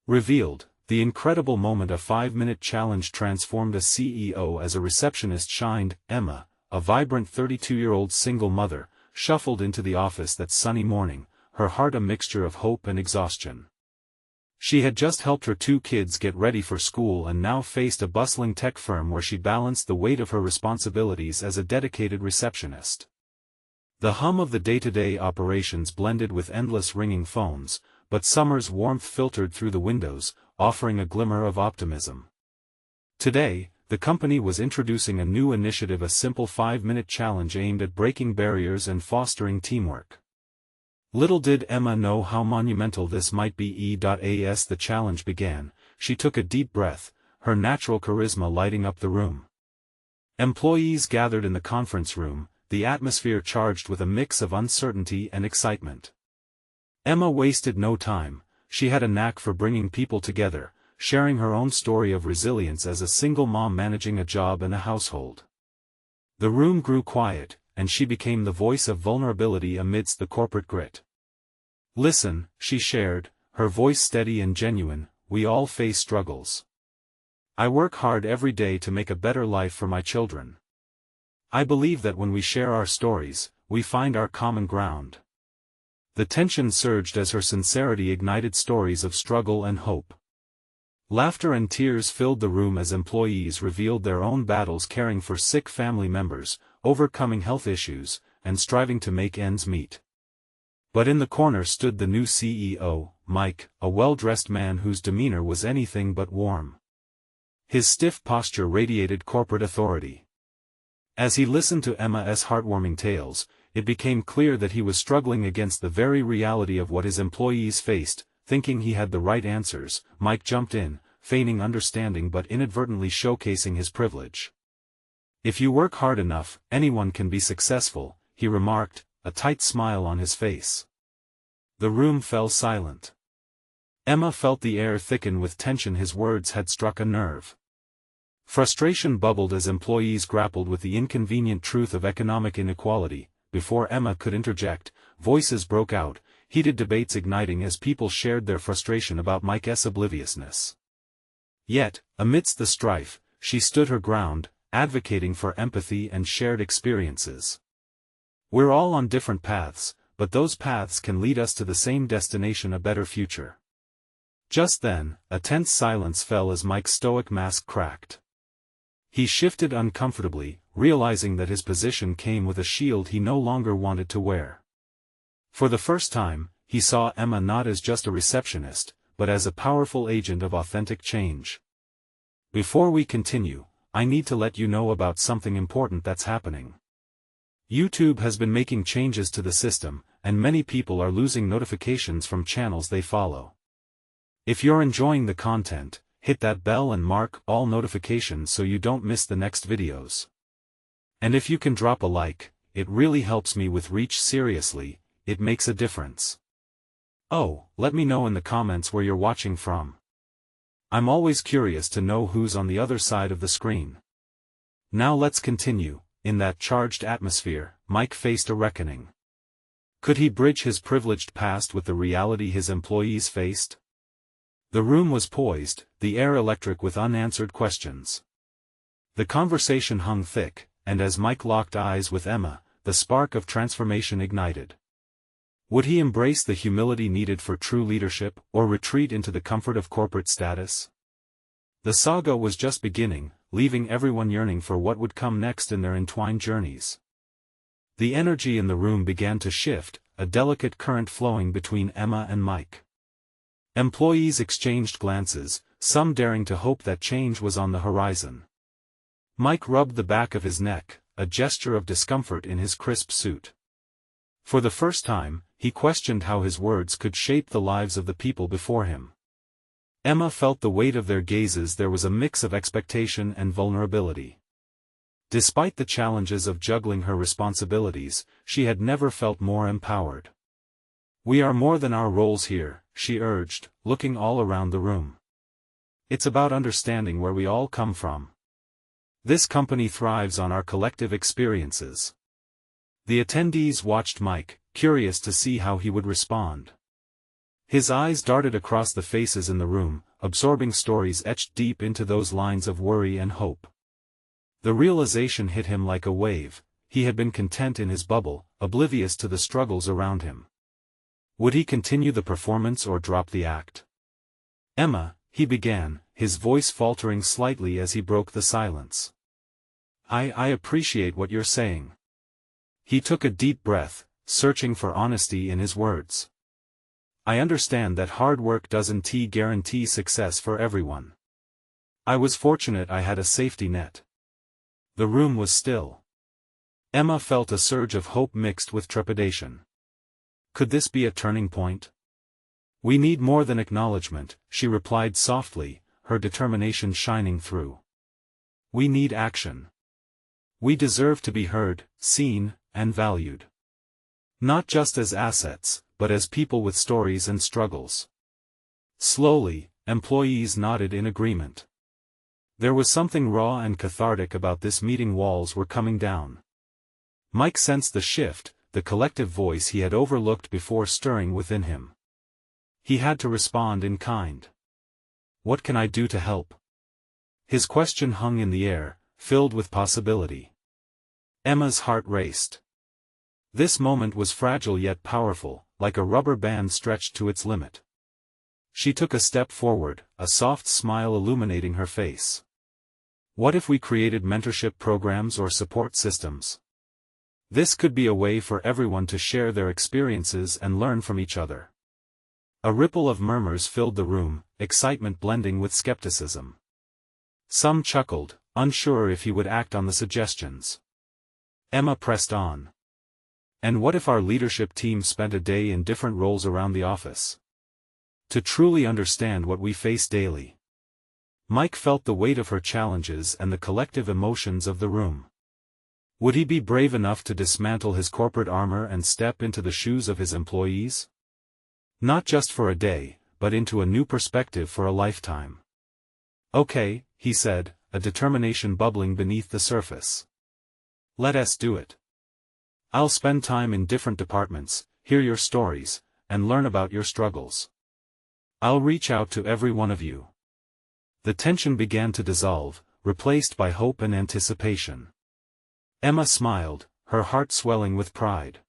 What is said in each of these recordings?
Revealed, the incredible moment a 5-minute challenge transformed a CEO as a receptionist shined. Emma, a vibrant 32-year-old single mother, shuffled into the office that sunny morning, her heart a mixture of hope and exhaustion. She had just helped her 2 kids get ready for school and now faced a bustling tech firm where she balanced the weight of her responsibilities as a dedicated receptionist. The hum of the day-to-day operations blended with endless ringing phones, but summer's warmth filtered through the windows, offering a glimmer of optimism. Today, the company was introducing a new initiative, a simple 5-minute challenge aimed at breaking barriers and fostering teamwork. Little did Emma know how monumental this might be. As the challenge began, she took a deep breath, her natural charisma lighting up the room. Employees gathered in the conference room, the atmosphere charged with a mix of uncertainty and excitement. Emma wasted no time. She had a knack for bringing people together, sharing her own story of resilience as a single mom managing a job and a household. The room grew quiet, and she became the voice of vulnerability amidst the corporate grit. "Listen," she shared, her voice steady and genuine, "we all face struggles. I work hard every day to make a better life for my children. I believe that when we share our stories, we find our common ground." The tension surged as her sincerity ignited stories of struggle and hope. Laughter and tears filled the room as employees revealed their own battles caring for sick family members, overcoming health issues, and striving to make ends meet. But in the corner stood the new CEO, Mike, a well-dressed man whose demeanor was anything but warm. His stiff posture radiated corporate authority. As he listened to Emma's heartwarming tales, it became clear that he was struggling against the very reality of what his employees faced. Thinking he had the right answers, Mike jumped in, feigning understanding but inadvertently showcasing his privilege. "If you work hard enough, anyone can be successful," he remarked, a tight smile on his face. The room fell silent. Emma felt the air thicken with tension. His words had struck a nerve. Frustration bubbled as employees grappled with the inconvenient truth of economic inequality. Before Emma could interject, voices broke out, heated debates igniting as people shared their frustration about Mike's obliviousness. Yet, amidst the strife, she stood her ground, advocating for empathy and shared experiences. "We're all on different paths, but those paths can lead us to the same destination, a better future." Just then, a tense silence fell as Mike's stoic mask cracked. He shifted uncomfortably, realizing that his position came with a shield he no longer wanted to wear. For the first time, he saw Emma not as just a receptionist, but as a powerful agent of authentic change. "Before we continue, I need to let you know about something important that's happening. YouTube has been making changes to the system, and many people are losing notifications from channels they follow. If you're enjoying the content, hit that bell and mark all notifications so you don't miss the next videos. And if you can drop a like, it really helps me with reach. Seriously, it makes a difference. Oh, let me know in the comments where you're watching from. I'm always curious to know who's on the other side of the screen." Now let's continue. In that charged atmosphere, Mike faced a reckoning. Could he bridge his privileged past with the reality his employees faced? The room was poised, the air electric with unanswered questions. The conversation hung thick, and as Mike locked eyes with Emma, the spark of transformation ignited. Would he embrace the humility needed for true leadership, or retreat into the comfort of corporate status? The saga was just beginning, leaving everyone yearning for what would come next in their entwined journeys. The energy in the room began to shift, a delicate current flowing between Emma and Mike. Employees exchanged glances, some daring to hope that change was on the horizon. Mike rubbed the back of his neck, a gesture of discomfort in his crisp suit. For the first time, he questioned how his words could shape the lives of the people before him. Emma felt the weight of their gazes. There was a mix of expectation and vulnerability. Despite the challenges of juggling her responsibilities, she had never felt more empowered. "We are more than our roles here," she urged, looking all around the room. "It's about understanding where we all come from. This company thrives on our collective experiences." The attendees watched Mike, curious to see how he would respond. His eyes darted across the faces in the room, absorbing stories etched deep into those lines of worry and hope. The realization hit him like a wave. He had been content in his bubble, oblivious to the struggles around him. Would he continue the performance or drop the act? "Emma," he began, his voice faltering slightly as he broke the silence. I appreciate what you're saying." He took a deep breath, searching for honesty in his words. "I understand that hard work doesn't guarantee success for everyone. I was fortunate I had a safety net." The room was still. Emma felt a surge of hope mixed with trepidation. Could this be a turning point? "We need more than acknowledgement," she replied softly, her determination shining through. "We need action. We deserve to be heard, seen, and valued. Not just as assets, but as people with stories and struggles." Slowly, employees nodded in agreement. There was something raw and cathartic about this meeting. Walls were coming down. Mike sensed the shift, the collective voice he had overlooked before stirring within him. He had to respond in kind. "What can I do to help?" His question hung in the air, filled with possibility. Emma's heart raced. This moment was fragile yet powerful, like a rubber band stretched to its limit. She took a step forward, a soft smile illuminating her face. "What if we created mentorship programs or support systems? This could be a way for everyone to share their experiences and learn from each other." A ripple of murmurs filled the room, excitement blending with skepticism. Some chuckled, unsure if he would act on the suggestions. Emma pressed on. "And what if our leadership team spent a day in different roles around the office? To truly understand what we face daily." Mike felt the weight of her challenges and the collective emotions of the room. Would he be brave enough to dismantle his corporate armor and step into the shoes of his employees? Not just for a day, but into a new perspective for a lifetime. "Okay," he said, a determination bubbling beneath the surface. "Let us do it. I'll spend time in different departments, hear your stories, and learn about your struggles. I'll reach out to every one of you." The tension began to dissolve, replaced by hope and anticipation. Emma smiled, her heart swelling with pride.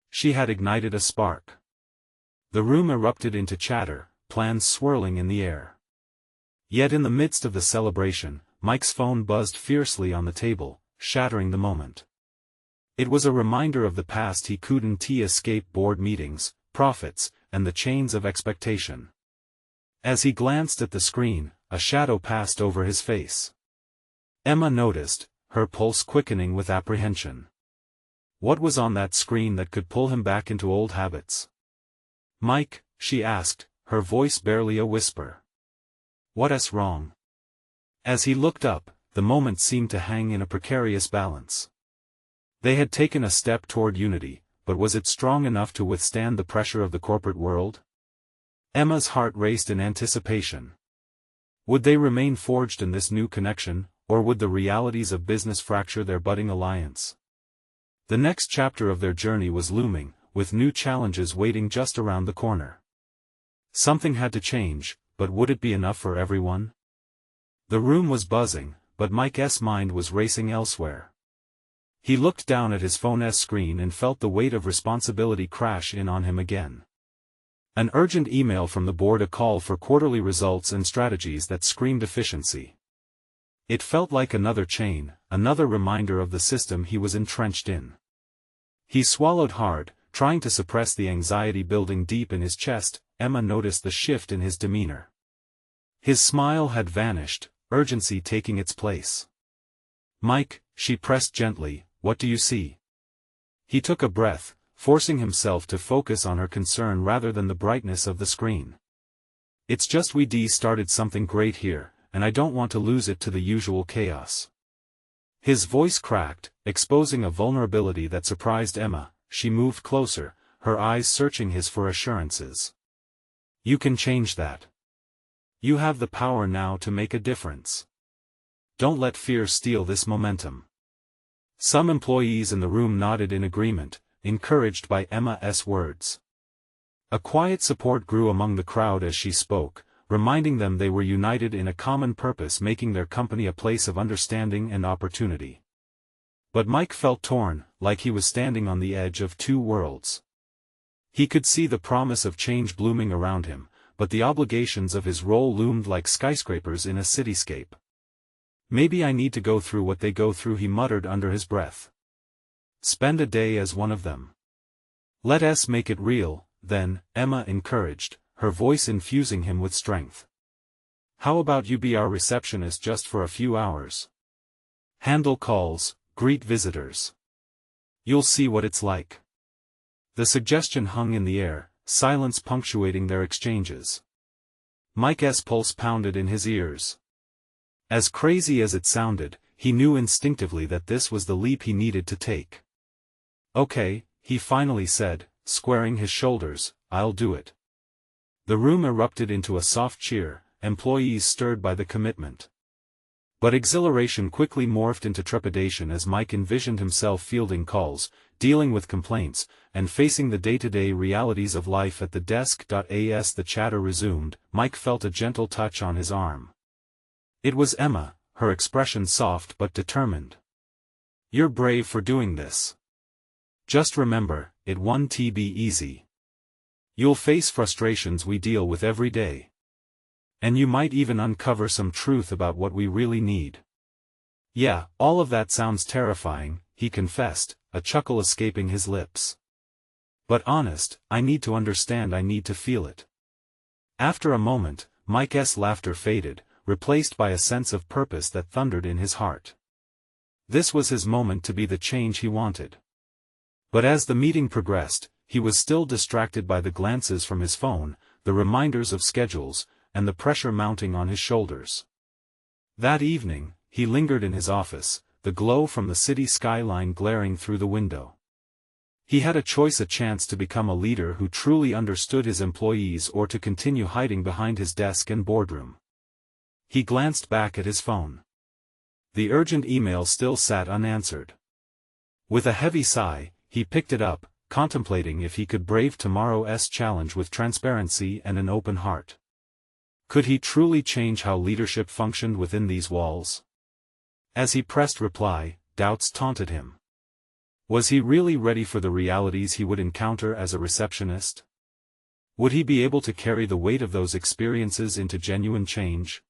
She had ignited a spark. The room erupted into chatter, plans swirling in the air. Yet in the midst of the celebration, Mike's phone buzzed fiercely on the table, shattering the moment. It was a reminder of the past he couldn't escape: board meetings, profits, and the chains of expectation. As he glanced at the screen, a shadow passed over his face. Emma noticed, her pulse quickening with apprehension. What was on that screen that could pull him back into old habits? "Mike," she asked, her voice barely a whisper. "What's wrong?" As he looked up, the moment seemed to hang in a precarious balance. They had taken a step toward unity, but was it strong enough to withstand the pressure of the corporate world? Emma's heart raced in anticipation. Would they remain forged in this new connection, or would the realities of business fracture their budding alliance? The next chapter of their journey was looming, with new challenges waiting just around the corner. Something had to change, but would it be enough for everyone? The room was buzzing, but Mike's mind was racing elsewhere. He looked down at his phone's screen and felt the weight of responsibility crash in on him again. An urgent email from the board, a call for quarterly results and strategies that screamed efficiency. It felt like another chain, another reminder of the system he was entrenched in. He swallowed hard, trying to suppress the anxiety building deep in his chest. Emma noticed the shift in his demeanor. His smile had vanished, urgency taking its place. "Mike," she pressed gently, "what do you see?" He took a breath, forcing himself to focus on her concern rather than the brightness of the screen. "It's just we started something great here, and I don't want to lose it to the usual chaos." His voice cracked, exposing a vulnerability that surprised Emma. She moved closer, her eyes searching his for assurances. "You can change that. You have the power now to make a difference. Don't let fear steal this momentum." Some employees in the room nodded in agreement, encouraged by Emma's words. A quiet support grew among the crowd as she spoke, reminding them they were united in a common purpose, making their company a place of understanding and opportunity. But Mike felt torn, like he was standing on the edge of two worlds. He could see the promise of change blooming around him, but the obligations of his role loomed like skyscrapers in a cityscape. "Maybe I need to go through what they go through," he muttered under his breath. "Spend a day as one of them. Let us make it real, then," Emma encouraged, her voice infusing him with strength. "How about you be our receptionist just for a few hours? Handle calls, greet visitors. You'll see what it's like." The suggestion hung in the air, silence punctuating their exchanges. Mike's pulse pounded in his ears. As crazy as it sounded, he knew instinctively that this was the leap he needed to take. "Okay," he finally said, squaring his shoulders, "I'll do it." The room erupted into a soft cheer, employees stirred by the commitment. But exhilaration quickly morphed into trepidation as Mike envisioned himself fielding calls, dealing with complaints, and facing the day-to-day realities of life at the desk. As the chatter resumed, Mike felt a gentle touch on his arm. It was Emma, her expression soft but determined. "You're brave for doing this. Just remember, it won't be easy. You'll face frustrations we deal with every day. And you might even uncover some truth about what we really need." "Yeah, all of that sounds terrifying," he confessed, a chuckle escaping his lips. "But honest, I need to understand, I need to feel it." After a moment, Mike's laughter faded, replaced by a sense of purpose that thundered in his heart. This was his moment to be the change he wanted. But as the meeting progressed, he was still distracted by the glances from his phone, the reminders of schedules, and the pressure mounting on his shoulders. That evening, he lingered in his office, the glow from the city skyline glaring through the window. He had a choice: a chance to become a leader who truly understood his employees, or to continue hiding behind his desk and boardroom. He glanced back at his phone. The urgent email still sat unanswered. With a heavy sigh, he picked it up, contemplating if he could brave tomorrow's challenge with transparency and an open heart. Could he truly change how leadership functioned within these walls? As he pressed reply, doubts taunted him. Was he really ready for the realities he would encounter as a receptionist? Would he be able to carry the weight of those experiences into genuine change?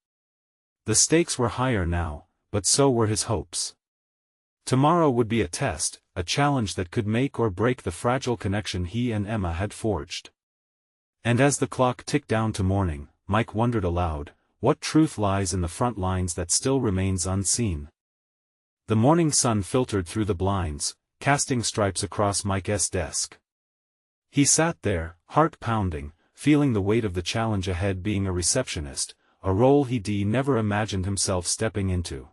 The stakes were higher now, but so were his hopes. Tomorrow would be a test, a challenge that could make or break the fragile connection he and Emma had forged. And as the clock ticked down to morning, Mike wondered aloud, what truth lies in the front lines that still remains unseen? The morning sun filtered through the blinds, casting stripes across Mike's desk. He sat there, heart pounding, feeling the weight of the challenge ahead: being a receptionist, a role he never imagined himself stepping into.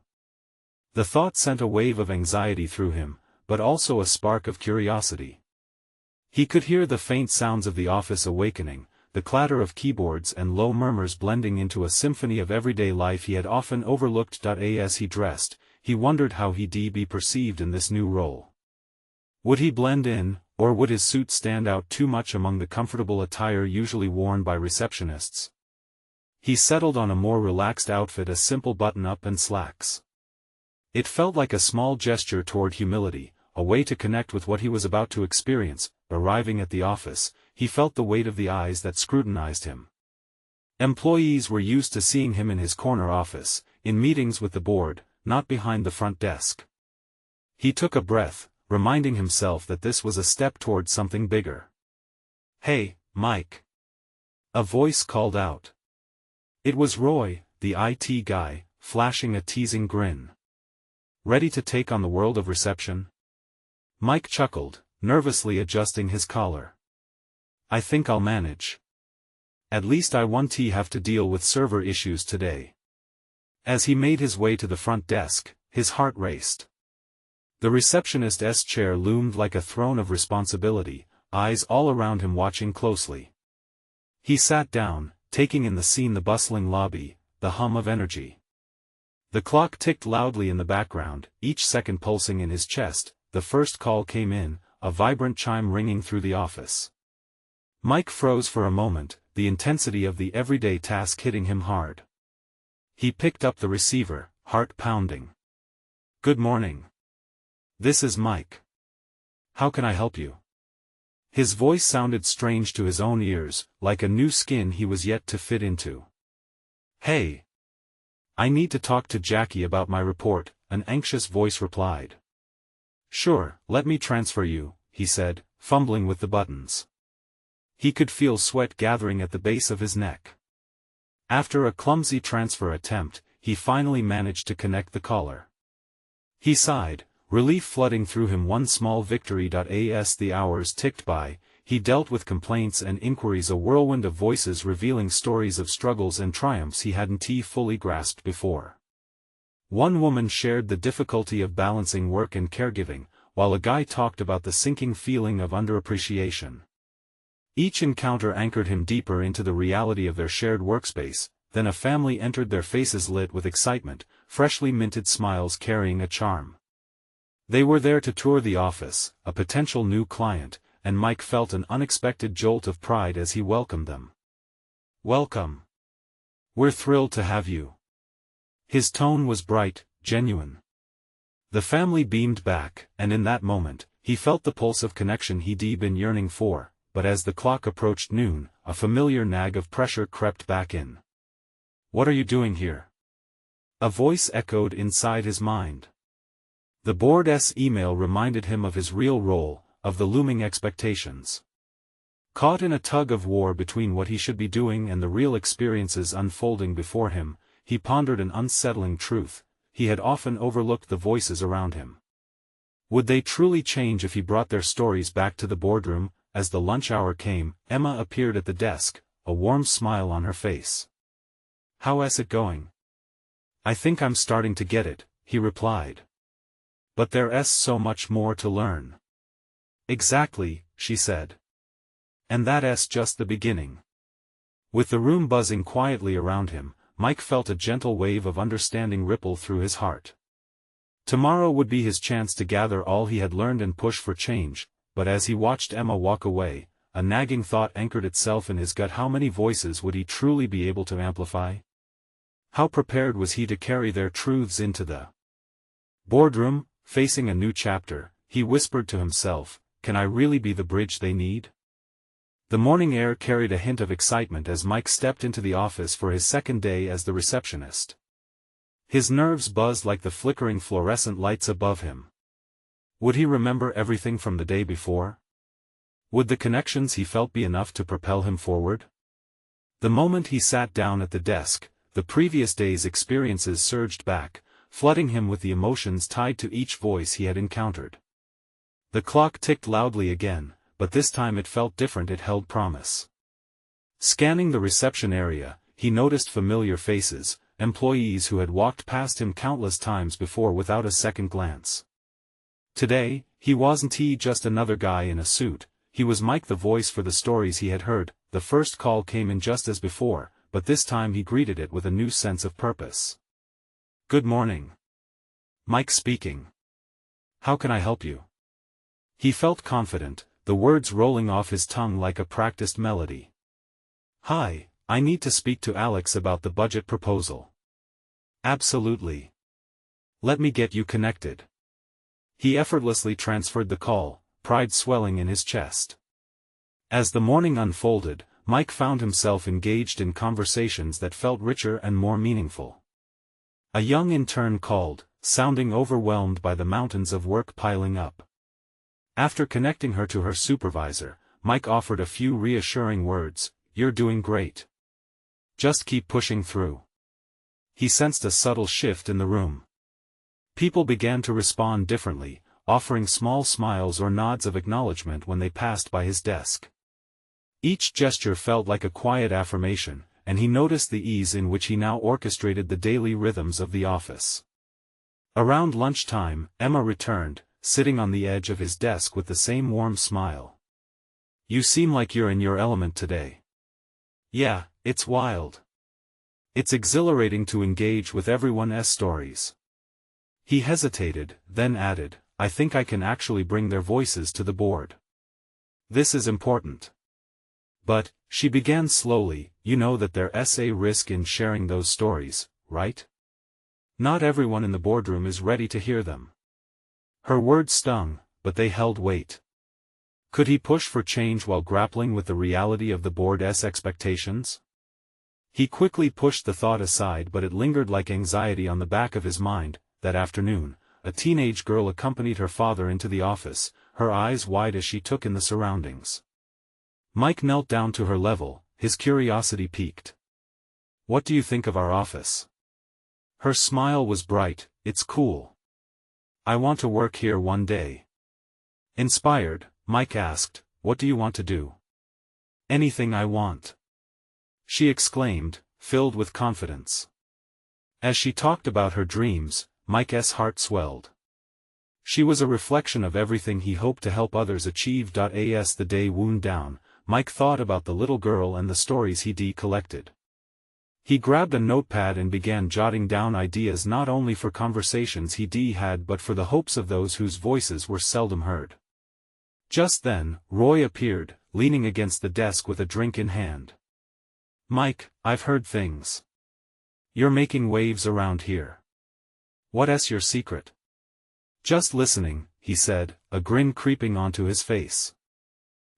The thought sent a wave of anxiety through him, but also a spark of curiosity. He could hear the faint sounds of the office awakening, the clatter of keyboards and low murmurs blending into a symphony of everyday life he had often overlooked. As he dressed, he wondered how he'd be perceived in this new role. Would he blend in, or would his suit stand out too much among the comfortable attire usually worn by receptionists? He settled on a more relaxed outfit: a simple button-up and slacks. It felt like a small gesture toward humility, a way to connect with what he was about to experience. Arriving at the office, he felt the weight of the eyes that scrutinized him. Employees were used to seeing him in his corner office, in meetings with the board, not behind the front desk. He took a breath, reminding himself that this was a step toward something bigger. "Hey, Mike!" a voice called out. It was Roy, the IT guy, flashing a teasing grin. "Ready to take on the world of reception?" Mike chuckled, nervously adjusting his collar. "I think I'll manage. At least I won't have to deal with server issues today." As he made his way to the front desk, his heart raced. The receptionist's chair loomed like a throne of responsibility, eyes all around him watching closely. He sat down, taking in the scene: the bustling lobby, the hum of energy. The clock ticked loudly in the background, each second pulsing in his chest. The first call came in, a vibrant chime ringing through the office. Mike froze for a moment, the intensity of the everyday task hitting him hard. He picked up the receiver, heart pounding. "Good morning. This is Mike. How can I help you?" His voice sounded strange to his own ears, like a new skin he was yet to fit into. "Hey. I need to talk to Jackie about my report," an anxious voice replied. "Sure, let me transfer you," he said, fumbling with the buttons. He could feel sweat gathering at the base of his neck. After a clumsy transfer attempt, he finally managed to connect the caller. He sighed, relief flooding through him. One small victory. As the hours ticked by, he dealt with complaints and inquiries, a whirlwind of voices revealing stories of struggles and triumphs he hadn't fully grasped before. One woman shared the difficulty of balancing work and caregiving, while a guy talked about the sinking feeling of underappreciation. Each encounter anchored him deeper into the reality of their shared workspace. Then a family entered, their faces lit with excitement, freshly minted smiles carrying a charm. They were there to tour the office, a potential new client, and Mike felt an unexpected jolt of pride as he welcomed them. "Welcome. We're thrilled to have you." His tone was bright, genuine. The family beamed back, and in that moment, he felt the pulse of connection he'd been yearning for, but as the clock approached noon, a familiar nag of pressure crept back in. "What are you doing here?" a voice echoed inside his mind. The board's email reminded him of his real role, of the looming expectations. Caught in a tug-of-war between what he should be doing and the real experiences unfolding before him, he pondered an unsettling truth: he had often overlooked the voices around him. Would they truly change if he brought their stories back to the boardroom? As the lunch hour came, Emma appeared at the desk, a warm smile on her face. "How's it going?" "I think I'm starting to get it," he replied. "But there's so much more to learn." "Exactly," she said. "And that's just the beginning." With the room buzzing quietly around him, Mike felt a gentle wave of understanding ripple through his heart. Tomorrow would be his chance to gather all he had learned and push for change, but as he watched Emma walk away, a nagging thought anchored itself in his gut: how many voices would he truly be able to amplify? How prepared was he to carry their truths into the boardroom? Facing a new chapter, he whispered to himself, "Can I really be the bridge they need?" The morning air carried a hint of excitement as Mike stepped into the office for his second day as the receptionist. His nerves buzzed like the flickering fluorescent lights above him. Would he remember everything from the day before? Would the connections he felt be enough to propel him forward? The moment he sat down at the desk, the previous day's experiences surged back, flooding him with the emotions tied to each voice he had encountered. The clock ticked loudly again, but this time it felt different. It held promise. Scanning the reception area, he noticed familiar faces, employees who had walked past him countless times before without a second glance. Today, he wasn't just another guy in a suit, he was Mike, the voice for the stories he had heard. The first call came in just as before, but this time he greeted it with a new sense of purpose. "Good morning. Mike speaking. How can I help you?" He felt confident, the words rolling off his tongue like a practiced melody. "Hi, I need to speak to Alex about the budget proposal." "Absolutely. Let me get you connected." He effortlessly transferred the call, pride swelling in his chest. As the morning unfolded, Mike found himself engaged in conversations that felt richer and more meaningful. A young intern called, sounding overwhelmed by the mountains of work piling up. After connecting her to her supervisor, Mike offered a few reassuring words: "You're doing great. Just keep pushing through." He sensed a subtle shift in the room. People began to respond differently, offering small smiles or nods of acknowledgement when they passed by his desk. Each gesture felt like a quiet affirmation, and he noticed the ease in which he now orchestrated the daily rhythms of the office. Around lunchtime, Emma returned, sitting on the edge of his desk with the same warm smile. "You seem like you're in your element today." "Yeah, it's wild. It's exhilarating to engage with everyone's stories." He hesitated, then added, "I think I can actually bring their voices to the board. This is important." But, she began slowly, you know that there's a risk in sharing those stories, right? Not everyone in the boardroom is ready to hear them. Her words stung, but they held weight. Could he push for change while grappling with the reality of the board's expectations? He quickly pushed the thought aside, but it lingered like anxiety on the back of his mind. That afternoon, a teenage girl accompanied her father into the office, her eyes wide as she took in the surroundings. Mike knelt down to her level, his curiosity piqued. "What do you think of our office?" Her smile was bright. "It's cool. I want to work here one day." Inspired, Mike asked, "What do you want to do?" "Anything I want," she exclaimed, filled with confidence. As she talked about her dreams, Mike's heart swelled. She was a reflection of everything he hoped to help others achieve. As the day wound down, Mike thought about the little girl and the stories he'd collected. He grabbed a notepad and began jotting down ideas not only for conversations he'd had but for the hopes of those whose voices were seldom heard. Just then, Roy appeared, leaning against the desk with a drink in hand. "Mike, I've heard things. You're making waves around here. What's your secret?" "Just listening," he said, a grin creeping onto his face.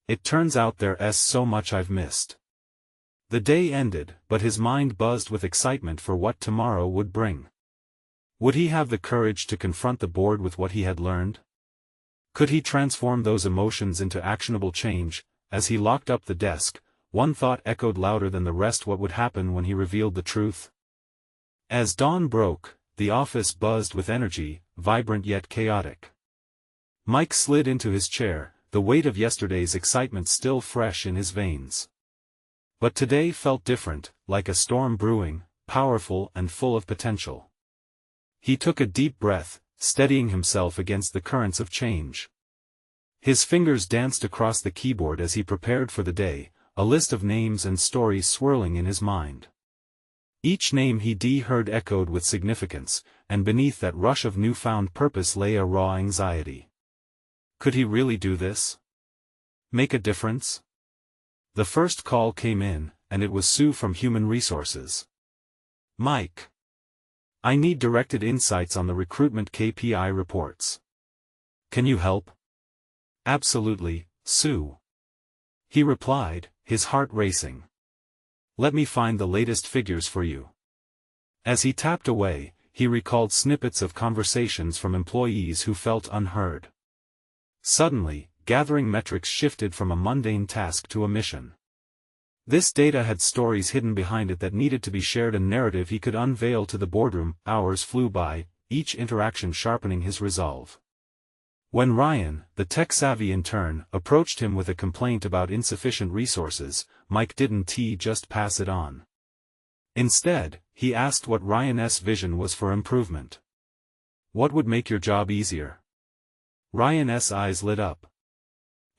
"It turns out there's so much I've missed." The day ended, but his mind buzzed with excitement for what tomorrow would bring. Would he have the courage to confront the board with what he had learned? Could he transform those emotions into actionable change? As he locked up the desk, one thought echoed louder than the rest: what would happen when he revealed the truth? As dawn broke, the office buzzed with energy, vibrant yet chaotic. Mike slid into his chair, the weight of yesterday's excitement still fresh in his veins. But today felt different, like a storm brewing, powerful and full of potential. He took a deep breath, steadying himself against the currents of change. His fingers danced across the keyboard as he prepared for the day, a list of names and stories swirling in his mind. Each name he'd heard echoed with significance, and beneath that rush of newfound purpose lay a raw anxiety. Could he really do this? Make a difference? The first call came in, and it was Sue from Human Resources. "Mike, I need directed insights on the recruitment KPI reports. Can you help?" "Absolutely, Sue," he replied, his heart racing. "Let me find the latest figures for you." As he tapped away, he recalled snippets of conversations from employees who felt unheard. Suddenly, gathering metrics shifted from a mundane task to a mission. This data had stories hidden behind it that needed to be shared, a narrative he could unveil to the boardroom. Hours flew by, each interaction sharpening his resolve. When Ryan, the tech-savvy intern, approached him with a complaint about insufficient resources, Mike didn't just pass it on. Instead, he asked what Ryan's vision was for improvement. "What would make your job easier?" Ryan's eyes lit up.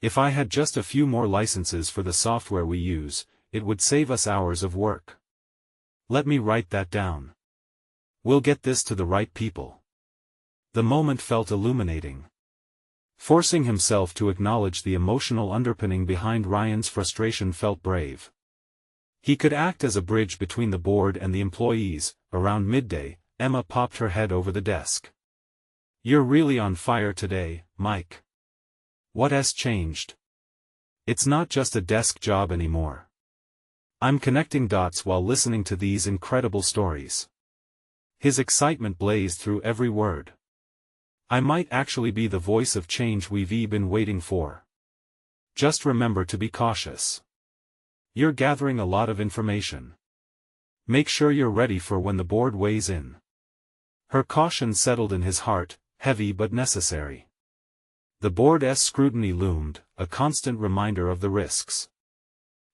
"If I had just a few more licenses for the software we use, it would save us hours of work." "Let me write that down. We'll get this to the right people." The moment felt illuminating. Forcing himself to acknowledge the emotional underpinning behind Ryan's frustration felt brave. He could act as a bridge between the board and the employees. Around midday, Emma popped her head over the desk. "You're really on fire today, Mike. What's changed?" "It's not just a desk job anymore. I'm connecting dots while listening to these incredible stories." His excitement blazed through every word. "I might actually be the voice of change we've been waiting for. Just remember to be cautious. You're gathering a lot of information. Make sure you're ready for when the board weighs in." Her caution settled in his heart, heavy but necessary. The board's scrutiny loomed, a constant reminder of the risks.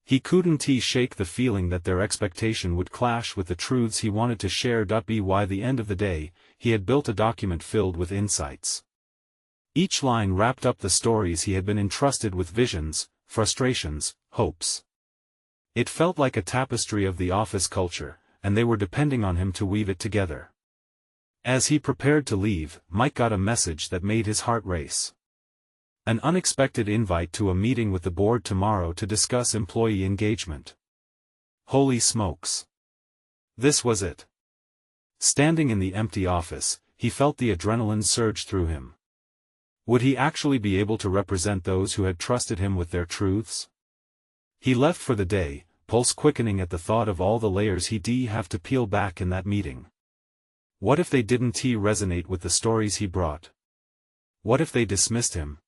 He couldn't shake the feeling that their expectation would clash with the truths he wanted to share. By the end of the day, he had built a document filled with insights. Each line wrapped up the stories he had been entrusted with: visions, frustrations, hopes. It felt like a tapestry of the office culture, and they were depending on him to weave it together. As he prepared to leave, Mike got a message that made his heart race. An unexpected invite to a meeting with the board tomorrow to discuss employee engagement. Holy smokes! This was it. Standing in the empty office, he felt the adrenaline surge through him. Would he actually be able to represent those who had trusted him with their truths? He left for the day, pulse quickening at the thought of all the layers he'd have to peel back in that meeting. What if they didn't resonate with the stories he brought? What if they dismissed him?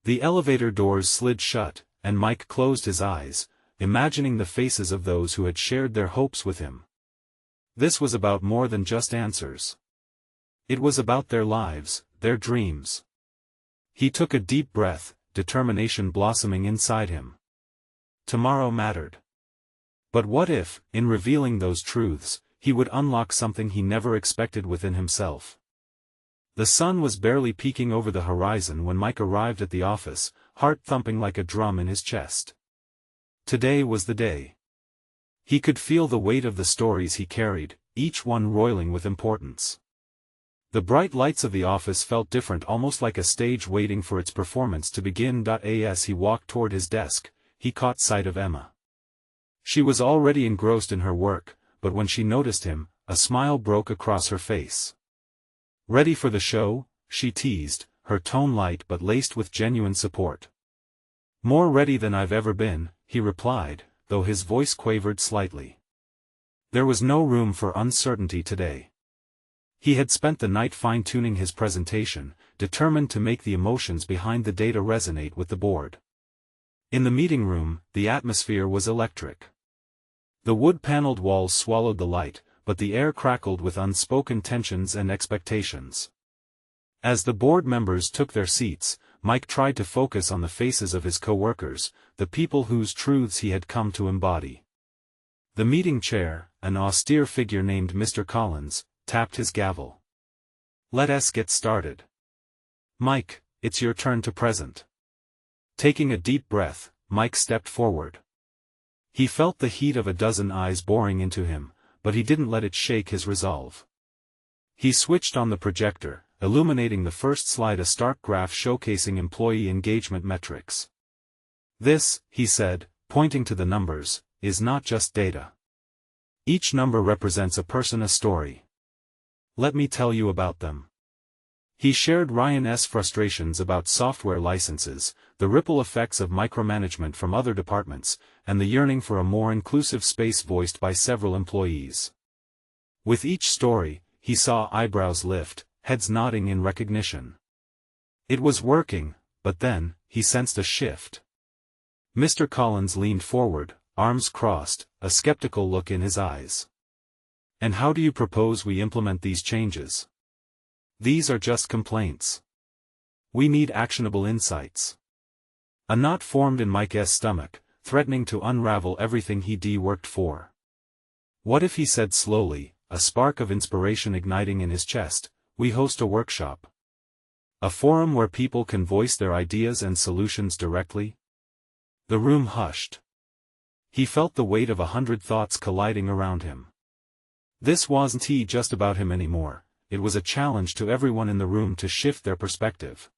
The elevator doors slid shut, and Mike closed his eyes, imagining the faces of those who had shared their hopes with him. This was about more than just answers. It was about their lives, their dreams. He took a deep breath, determination blossoming inside him. Tomorrow mattered. But what if, in revealing those truths, he would unlock something he never expected within himself? The sun was barely peeking over the horizon when Mike arrived at the office, heart thumping like a drum in his chest. Today was the day. He could feel the weight of the stories he carried, each one roiling with importance. The bright lights of the office felt different, almost like a stage waiting for its performance to begin. As he walked toward his desk, he caught sight of Emma. She was already engrossed in her work, but when she noticed him, a smile broke across her face. "Ready for the show?" she teased, her tone light but laced with genuine support. "More ready than I've ever been," he replied, though his voice quavered slightly. There was no room for uncertainty today. He had spent the night fine-tuning his presentation, determined to make the emotions behind the data resonate with the board. In the meeting room, the atmosphere was electric. The wood-paneled walls swallowed the light, but the air crackled with unspoken tensions and expectations. As the board members took their seats, Mike tried to focus on the faces of his co-workers, the people whose truths he had come to embody. The meeting chair, an austere figure named Mr. Collins, tapped his gavel. "Let us get started. Mike, it's your turn to present." Taking a deep breath, Mike stepped forward. He felt the heat of a dozen eyes boring into him, but he didn't let it shake his resolve. He switched on the projector, illuminating the first slide, a stark graph showcasing employee engagement metrics. "This," he said, pointing to the numbers, "is not just data. Each number represents a person, a story. Let me tell you about them." He shared Ryan's frustrations about software licenses, the ripple effects of micromanagement from other departments, and the yearning for a more inclusive space voiced by several employees. With each story, he saw eyebrows lift, heads nodding in recognition. It was working, but then, he sensed a shift. Mr. Collins leaned forward, arms crossed, a skeptical look in his eyes. "And how do you propose we implement these changes? These are just complaints. We need actionable insights." A knot formed in Mike's stomach, threatening to unravel everything he'd worked for. What if he said slowly, a spark of inspiration igniting in his chest, "We host a workshop. A forum where people can voice their ideas and solutions directly?" The room hushed. He felt the weight of 100 thoughts colliding around him. This wasn't just about him anymore, it was a challenge to everyone in the room to shift their perspective.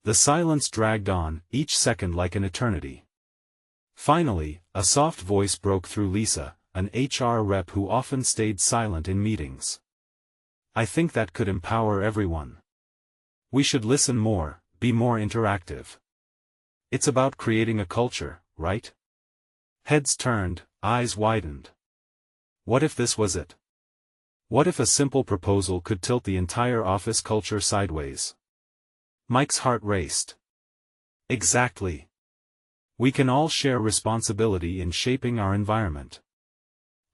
The silence dragged on, each second like an eternity. Finally, a soft voice broke through. Lisa, an HR rep who often stayed silent in meetings. "I think that could empower everyone. We should listen more, be more interactive. It's about creating a culture, right?" Heads turned, eyes widened. What if this was it? What if a simple proposal could tilt the entire office culture sideways? Mike's heart raced. Exactly. We can all share responsibility in shaping our environment.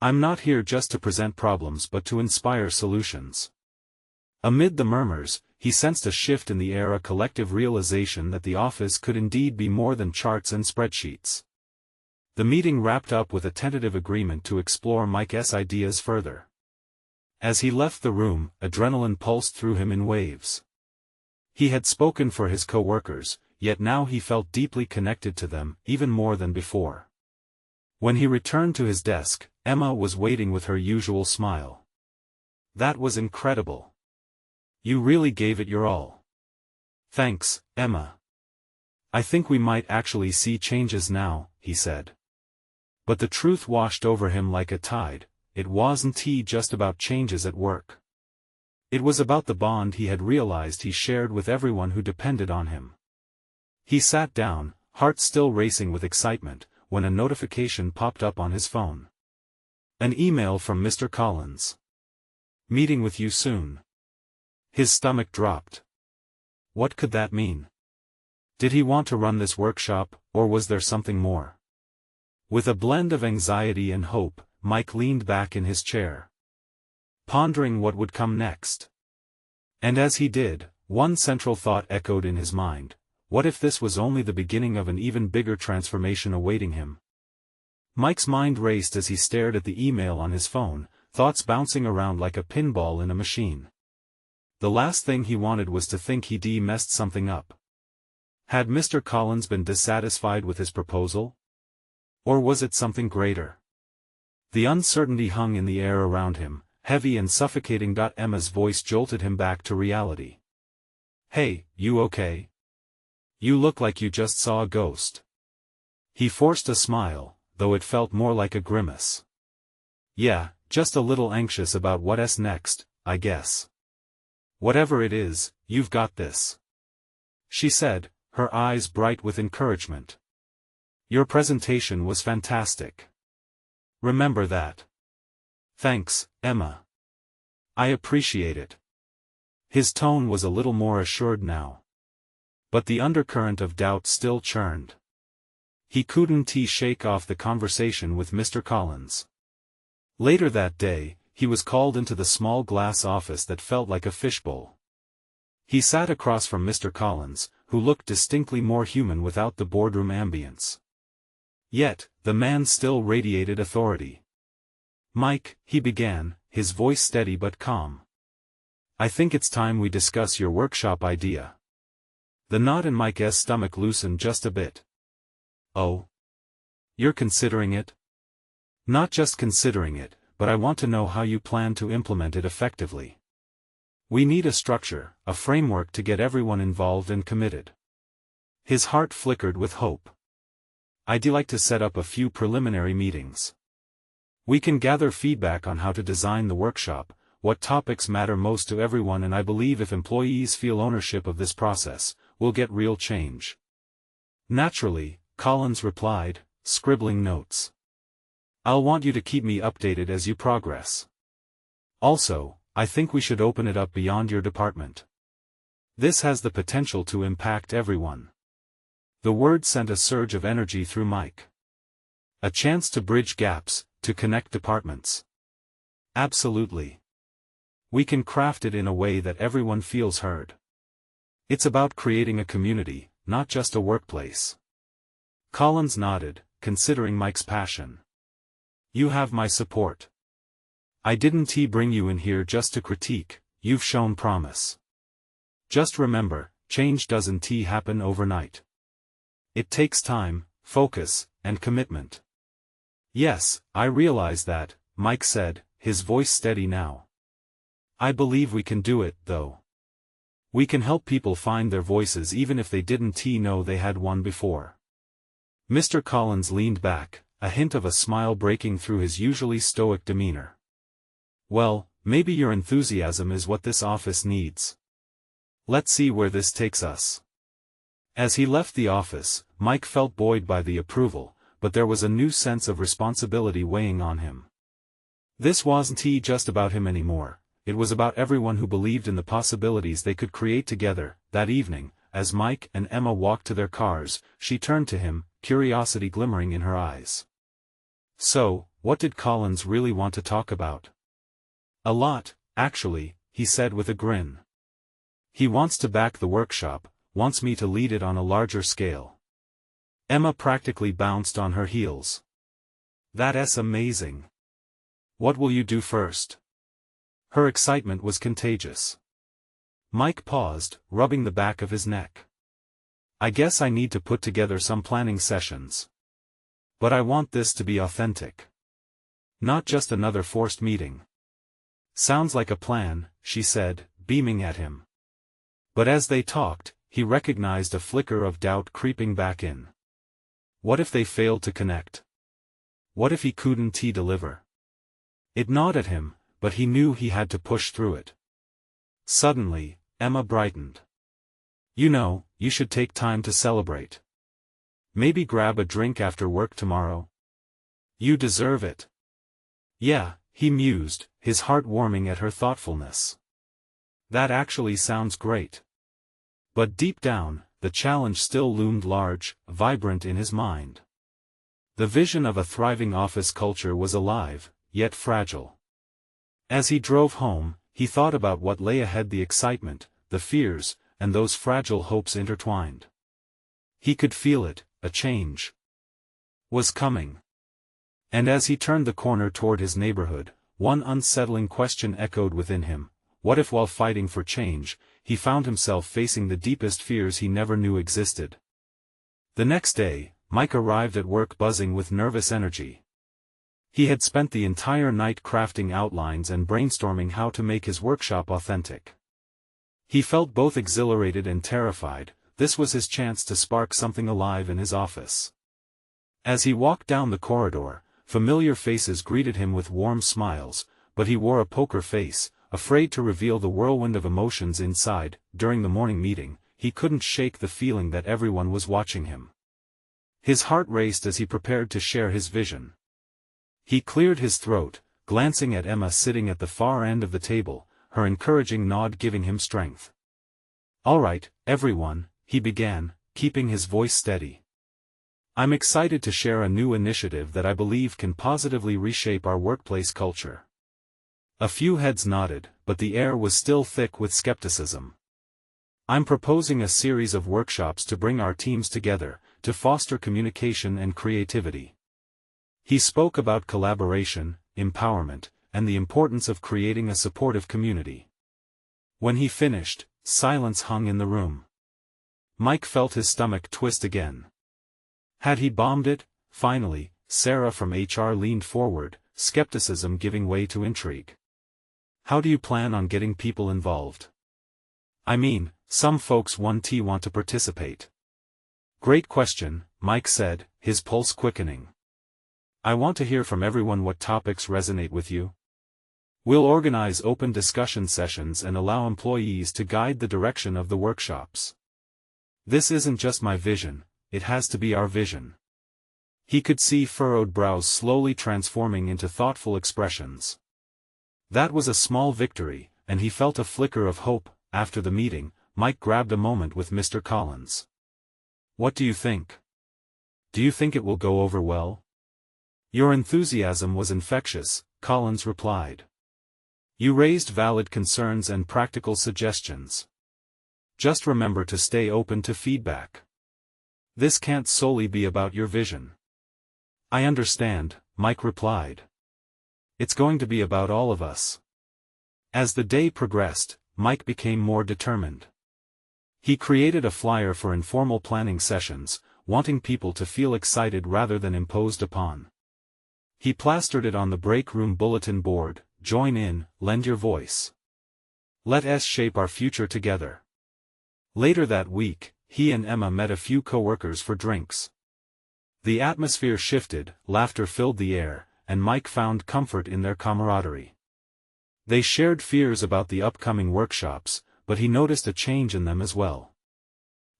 I'm not here just to present problems but to inspire solutions. Amid the murmurs, he sensed a shift in the air, a collective realization that the office could indeed be more than charts and spreadsheets. The meeting wrapped up with a tentative agreement to explore Mike's ideas further. As he left the room, adrenaline pulsed through him in waves. He had spoken for his co-workers, yet now he felt deeply connected to them, even more than before. When he returned to his desk, Emma was waiting with her usual smile. "That was incredible. You really gave it your all." "Thanks, Emma." I think we might actually see changes now, he said. But the truth washed over him like a tide. It wasn't just about changes at work. It was about the bond he had realized he shared with everyone who depended on him. He sat down, heart still racing with excitement, when a notification popped up on his phone. An email from Mr. Collins. Meeting with you soon. His stomach dropped. What could that mean? Did he want to run this workshop, or was there something more? With a blend of anxiety and hope, Mike leaned back in his chair, pondering what would come next. And as he did, one central thought echoed in his mind: what if this was only the beginning of an even bigger transformation awaiting him? Mike's mind raced as he stared at the email on his phone, thoughts bouncing around like a pinball in a machine. The last thing he wanted was to think he'd messed something up. Had Mr. Collins been dissatisfied with his proposal? Or was it something greater? The uncertainty hung in the air around him, heavy and suffocating. Emma's voice jolted him back to reality. Hey, you okay? You look like you just saw a ghost. He forced a smile, though it felt more like a grimace. Yeah, just a little anxious about what's next, I guess. Whatever it is, you've got this, she said, her eyes bright with encouragement. Your presentation was fantastic. Remember that. Thanks, Emma. I appreciate it. His tone was a little more assured now. But the undercurrent of doubt still churned. He couldn't shake off the conversation with Mr. Collins. Later that day, he was called into the small glass office that felt like a fishbowl. He sat across from Mr. Collins, who looked distinctly more human without the boardroom ambience. Yet, the man still radiated authority. Mike, he began, his voice steady but calm. I think it's time we discuss your workshop idea. The knot in Mike's stomach loosened just a bit. Oh? You're considering it? Not just considering it, but I want to know how you plan to implement it effectively. We need a structure, a framework to get everyone involved and committed. His heart flickered with hope. I'd like to set up a few preliminary meetings. We can gather feedback on how to design the workshop, what topics matter most to everyone, and I believe if employees feel ownership of this process, we'll get real change. Naturally, Collins replied, scribbling notes. I'll want you to keep me updated as you progress. Also, I think we should open it up beyond your department. This has the potential to impact everyone. The word sent a surge of energy through Mike. A chance to bridge gaps, to connect departments. Absolutely. We can craft it in a way that everyone feels heard. It's about creating a community, not just a workplace. Collins nodded, considering Mike's passion. You have my support. I didn't bring you in here just to critique, you've shown promise. Just remember, change doesn't happen overnight. It takes time, focus, and commitment. Yes, I realize that, Mike said, his voice steady now. I believe we can do it, though. We can help people find their voices even if they didn't know they had one before. Mr. Collins leaned back, a hint of a smile breaking through his usually stoic demeanor. Well, maybe your enthusiasm is what this office needs. Let's see where this takes us. As he left the office, Mike felt buoyed by the approval, but there was a new sense of responsibility weighing on him. This wasn't just about him anymore, it was about everyone who believed in the possibilities they could create together. That evening, as Mike and Emma walked to their cars, she turned to him, curiosity glimmering in her eyes. So, what did Collins really want to talk about? A lot, actually, he said with a grin. He wants to back the workshop, wants me to lead it on a larger scale. Emma practically bounced on her heels. That's amazing. What will you do first? Her excitement was contagious. Mike paused, rubbing the back of his neck. I guess I need to put together some planning sessions. But I want this to be authentic. Not just another forced meeting. Sounds like a plan, she said, beaming at him. But as they talked, he recognized a flicker of doubt creeping back in. What if they failed to connect? What if he couldn't deliver? It gnawed at him, but he knew he had to push through it. Suddenly, Emma brightened. You know, you should take time to celebrate. Maybe grab a drink after work tomorrow. You deserve it. Yeah, he mused, his heart warming at her thoughtfulness. That actually sounds great. But deep down, the challenge still loomed large, vibrant in his mind. The vision of a thriving office culture was alive, yet fragile. As he drove home, he thought about what lay ahead: the excitement, the fears, and those fragile hopes intertwined. He could feel it, a change was coming. And as he turned the corner toward his neighborhood, one unsettling question echoed within him: what if while fighting for change, he found himself facing the deepest fears he never knew existed? The next day, Mike arrived at work buzzing with nervous energy. He had spent the entire night crafting outlines and brainstorming how to make his workshop authentic. He felt both exhilarated and terrified. This was his chance to spark something alive in his office. As he walked down the corridor, familiar faces greeted him with warm smiles, but he wore a poker face, afraid to reveal the whirlwind of emotions inside. During the morning meeting, he couldn't shake the feeling that everyone was watching him. His heart raced as he prepared to share his vision. He cleared his throat, glancing at Emma sitting at the far end of the table, her encouraging nod giving him strength. "All right, everyone," he began, keeping his voice steady. "I'm excited to share a new initiative that I believe can positively reshape our workplace culture." A few heads nodded, but the air was still thick with skepticism. "I'm proposing a series of workshops to bring our teams together, to foster communication and creativity." He spoke about collaboration, empowerment, and the importance of creating a supportive community. When he finished, silence hung in the room. Mike felt his stomach twist again. Had he bombed it? Finally, Sarah from HR leaned forward, skepticism giving way to intrigue. "How do you plan on getting people involved? I mean, some folks want to participate." "Great question," Mike said, his pulse quickening. "I want to hear from everyone what topics resonate with you. We'll organize open discussion sessions and allow employees to guide the direction of the workshops. This isn't just my vision, it has to be our vision." He could see furrowed brows slowly transforming into thoughtful expressions. That was a small victory, and he felt a flicker of hope. After the meeting, Mike grabbed a moment with Mr. Collins. "What do you think? Do you think it will go over well?" "Your enthusiasm was infectious," Collins replied. "You raised valid concerns and practical suggestions. Just remember to stay open to feedback. This can't solely be about your vision." "I understand," Mike replied. "It's going to be about all of us." As the day progressed, Mike became more determined. He created a flyer for informal planning sessions, wanting people to feel excited rather than imposed upon. He plastered it on the break room bulletin board: "Join in, lend your voice. Let us shape our future together." Later that week, he and Emma met a few coworkers for drinks. The atmosphere shifted, laughter filled the air, and Mike found comfort in their camaraderie. They shared fears about the upcoming workshops, but he noticed a change in them as well.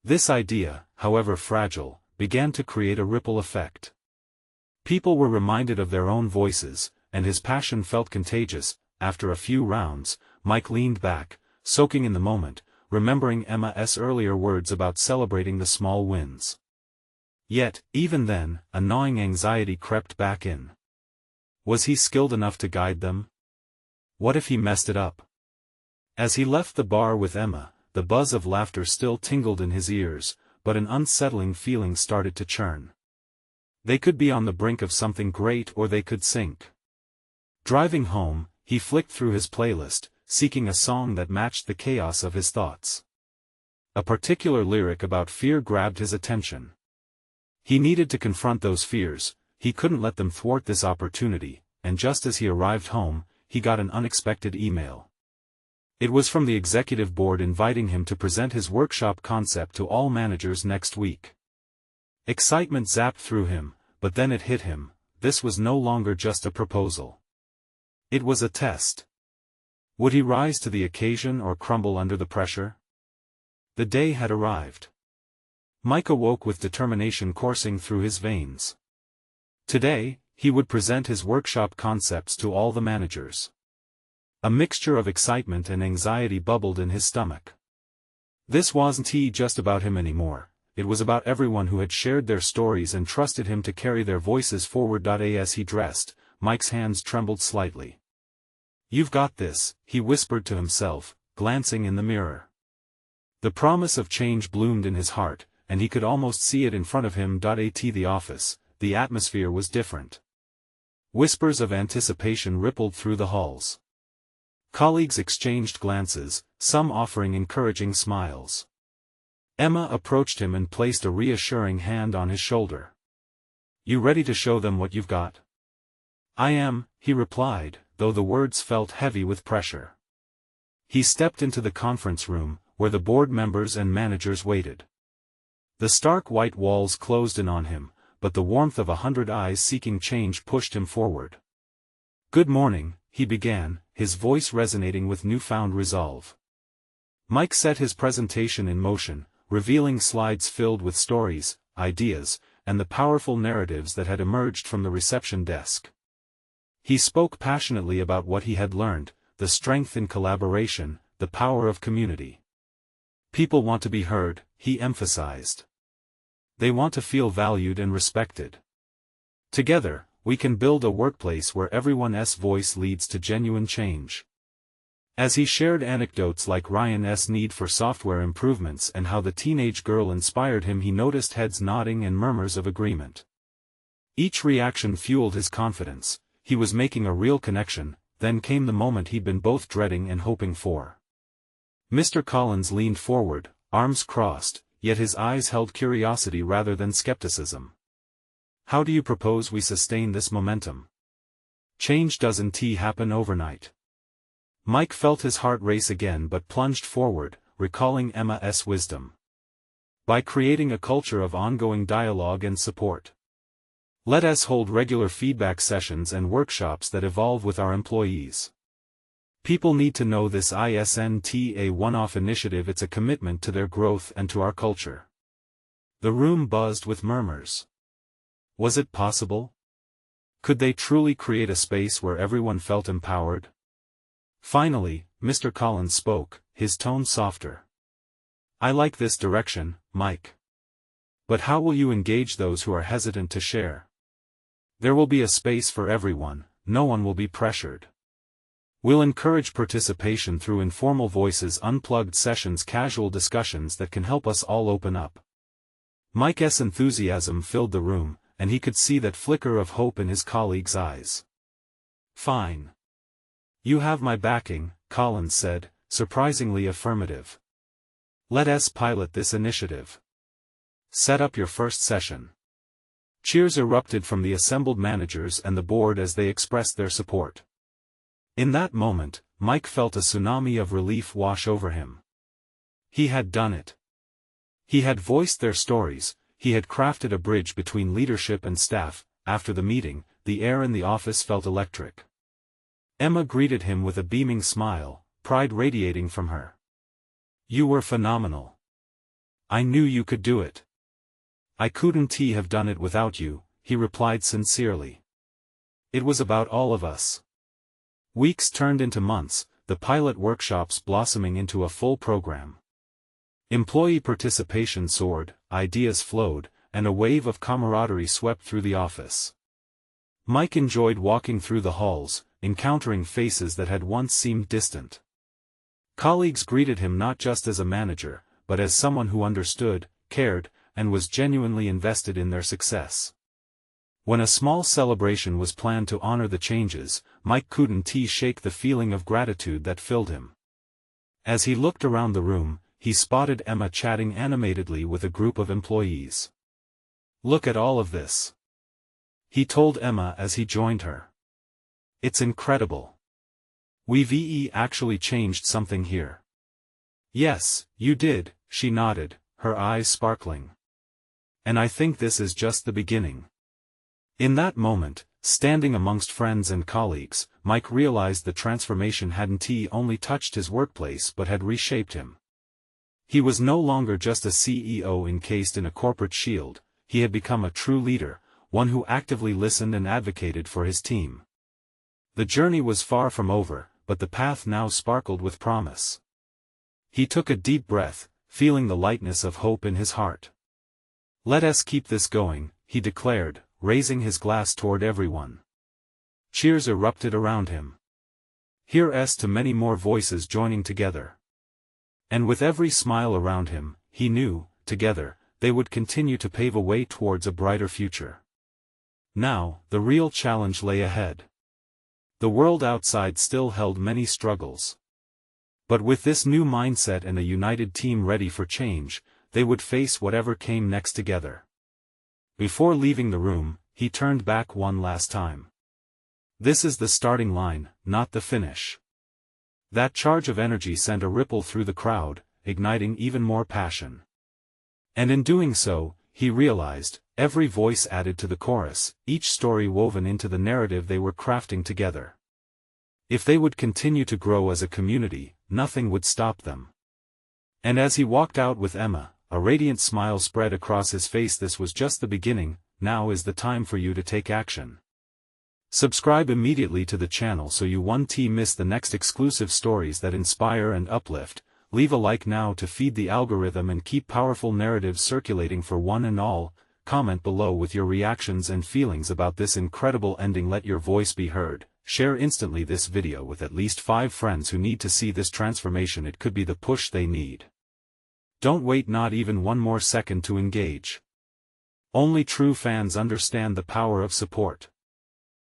This idea, however fragile, began to create a ripple effect. People were reminded of their own voices, and his passion felt contagious. After a few rounds, Mike leaned back, soaking in the moment, remembering Emma's earlier words about celebrating the small wins. Yet, even then, a gnawing anxiety crept back in. Was he skilled enough to guide them? What if he messed it up? As he left the bar with Emma, the buzz of laughter still tingled in his ears, but an unsettling feeling started to churn. They could be on the brink of something great, or they could sink. Driving home, he flicked through his playlist, seeking a song that matched the chaos of his thoughts. A particular lyric about fear grabbed his attention. He needed to confront those fears, he couldn't let them thwart this opportunity, and just as he arrived home, he got an unexpected email. It was from the executive board inviting him to present his workshop concept to all managers next week. Excitement zapped through him, but then it hit him: this was no longer just a proposal. It was a test. Would he rise to the occasion or crumble under the pressure? The day had arrived. Mike awoke with determination coursing through his veins. Today, he would present his workshop concepts to all the managers. A mixture of excitement and anxiety bubbled in his stomach. This wasn't just about him anymore, it was about everyone who had shared their stories and trusted him to carry their voices forward. As he dressed, Mike's hands trembled slightly. "You've got this," he whispered to himself, glancing in the mirror. The promise of change bloomed in his heart, and he could almost see it in front of him. At the office, the atmosphere was different. Whispers of anticipation rippled through the halls. Colleagues exchanged glances, some offering encouraging smiles. Emma approached him and placed a reassuring hand on his shoulder. "You ready to show them what you've got?" "I am," he replied, though the words felt heavy with pressure. He stepped into the conference room, where the board members and managers waited. The stark white walls closed in on him, but the warmth of 100 eyes seeking change pushed him forward. "Good morning," he began, his voice resonating with newfound resolve. Mike set his presentation in motion, revealing slides filled with stories, ideas, and the powerful narratives that had emerged from the reception desk. He spoke passionately about what he had learned: the strength in collaboration, the power of community. "People want to be heard," he emphasized. "They want to feel valued and respected. Together, we can build a workplace where everyone's voice leads to genuine change." As he shared anecdotes like Ryan's need for software improvements and how the teenage girl inspired him, he noticed heads nodding and murmurs of agreement. Each reaction fueled his confidence. He was making a real connection. Then came the moment he'd been both dreading and hoping for. Mr. Collins leaned forward, arms crossed, yet his eyes held curiosity rather than skepticism. "How do you propose we sustain this momentum? Change doesn't happen overnight." Mike felt his heart race again but plunged forward, recalling Emma's wisdom. "By creating a culture of ongoing dialogue and support. Let us hold regular feedback sessions and workshops that evolve with our employees. People need to know this isn't a one-off initiative, it's a commitment to their growth and to our culture." The room buzzed with murmurs. Was it possible? Could they truly create a space where everyone felt empowered? Finally, Mr. Collins spoke, his tone softer. "I like this direction, Mike. But how will you engage those who are hesitant to share? There will be a space for everyone, no one will be pressured. We'll encourage participation through informal voices, unplugged sessions, casual discussions that can help us all open up." Mike's enthusiasm filled the room, and he could see that flicker of hope in his colleagues' eyes. "Fine. You have my backing," Collins said, surprisingly affirmative. "Let us pilot this initiative. Set up your first session." Cheers erupted from the assembled managers and the board as they expressed their support. In that moment, Mike felt a tsunami of relief wash over him. He had done it. He had voiced their stories, he had crafted a bridge between leadership and staff. After the meeting, the air in the office felt electric. Emma greeted him with a beaming smile, pride radiating from her. "You were phenomenal. I knew you could do it." "I couldn't have done it without you," he replied sincerely. "It was about all of us." Weeks turned into months, the pilot workshops blossoming into a full program. Employee participation soared, ideas flowed, and a wave of camaraderie swept through the office. Mike enjoyed walking through the halls, encountering faces that had once seemed distant. Colleagues greeted him not just as a manager, but as someone who understood, cared, and was genuinely invested in their success. When a small celebration was planned to honor the changes, Mike couldn't shake the feeling of gratitude that filled him. As he looked around the room, he spotted Emma chatting animatedly with a group of employees. "Look at all of this," he told Emma as he joined her. "It's incredible. We've actually changed something here. Yes, you did, she nodded, her eyes sparkling. And I think this is just the beginning. In that moment, standing amongst friends and colleagues, Mike realized the transformation hadn't only touched his workplace but had reshaped him. He was no longer just a CEO encased in a corporate shield, he had become a true leader, one who actively listened and advocated for his team. The journey was far from over, but the path now sparkled with promise. He took a deep breath, feeling the lightness of hope in his heart. "Let us keep this going," he declared, raising his glass toward everyone. Cheers erupted around him. Here's to many more voices joining together. And with every smile around him, he knew, together, they would continue to pave a way towards a brighter future. Now, the real challenge lay ahead. The world outside still held many struggles. But with this new mindset and a united team ready for change, they would face whatever came next together. Before leaving the room, he turned back one last time. This is the starting line, not the finish. That charge of energy sent a ripple through the crowd, igniting even more passion. And in doing so, he realized, every voice added to the chorus, each story woven into the narrative they were crafting together. If they would continue to grow as a community, nothing would stop them. And as he walked out with Emma, a radiant smile spread across his face. This was just the beginning, now is the time for you to take action. Subscribe immediately to the channel so you won't miss the next exclusive stories that inspire and uplift. Leave a like now to feed the algorithm and keep powerful narratives circulating for one and all. Comment below with your reactions and feelings about this incredible ending. Let your voice be heard. Share instantly this video with at least 5 friends who need to see this transformation. It could be the push they need. Don't wait not even one more second to engage. Only true fans understand the power of support.